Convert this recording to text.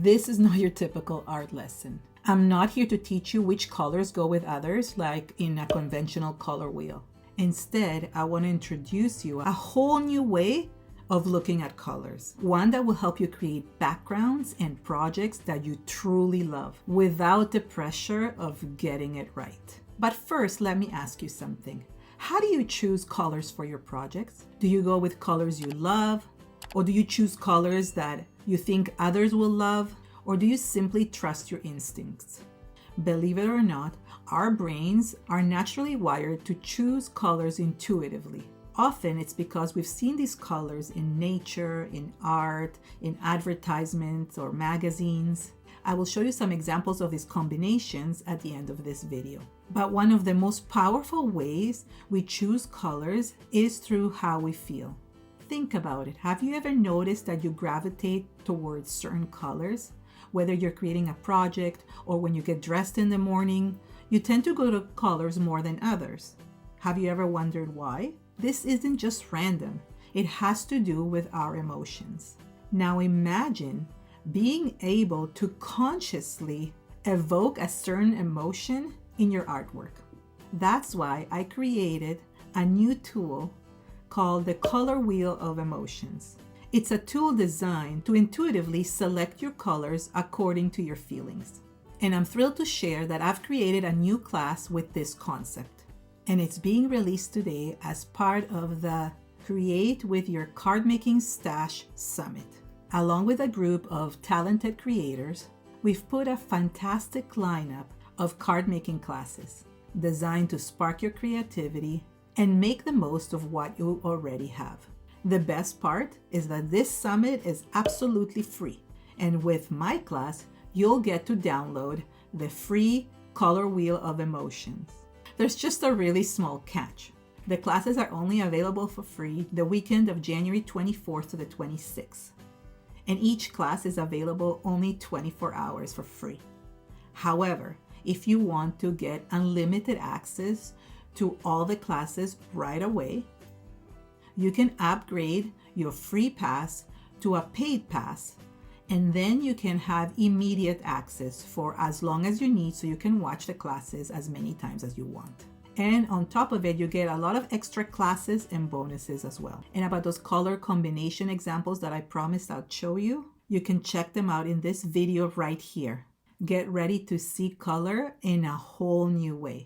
This is not your typical art lesson. I'm not here to teach you which colors go with others, like in a conventional color wheel. Instead, I want to introduce you a whole new way of looking at colors. One that will help you create backgrounds and projects that you truly love without the pressure of getting it right. But first, let me ask you something. How do you choose colors for your projects? Do you go with colors you love? Or do you choose colors that you think others will love? Or do you simply trust your instincts? Believe it or not, our brains are naturally wired to choose colors intuitively. Often it's because we've seen these colors in nature, in art, in advertisements or magazines. I will show you some examples of these combinations at the end of this video. But one of the most powerful ways we choose colors is through how we feel. Think about it. Have you ever noticed that you gravitate towards certain colors? Whether you're creating a project or when you get dressed in the morning, you tend to go to colors more than others. Have you ever wondered why? This isn't just random. It has to do with our emotions. Now imagine being able to consciously evoke a certain emotion in your artwork. That's why I created a new tool called the Color Wheel of Emotions. It's a tool designed to intuitively select your colors according to your feelings. And I'm thrilled to share that I've created a new class with this concept. And it's being released today as part of the Create with Your Card Making Stash Summit. Along with a group of talented creators, we've put a fantastic lineup of card making classes designed to spark your creativity and make the most of what you already have. The best part is that this summit is absolutely free. And with my class, you'll get to download the free Color Wheel of Emotions. There's just a really small catch. The classes are only available for free the weekend of January 24th to the 26th. And each class is available only 24 hours for free. However, if you want to get unlimited access to all the classes right away, you can upgrade your free pass to a paid pass, and then you can have immediate access for as long as you need so you can watch the classes as many times as you want. And on top of it, you get a lot of extra classes and bonuses as well. And about those color combination examples that I promised I'll show you, you can check them out in this video right here. Get ready to see color in a whole new way.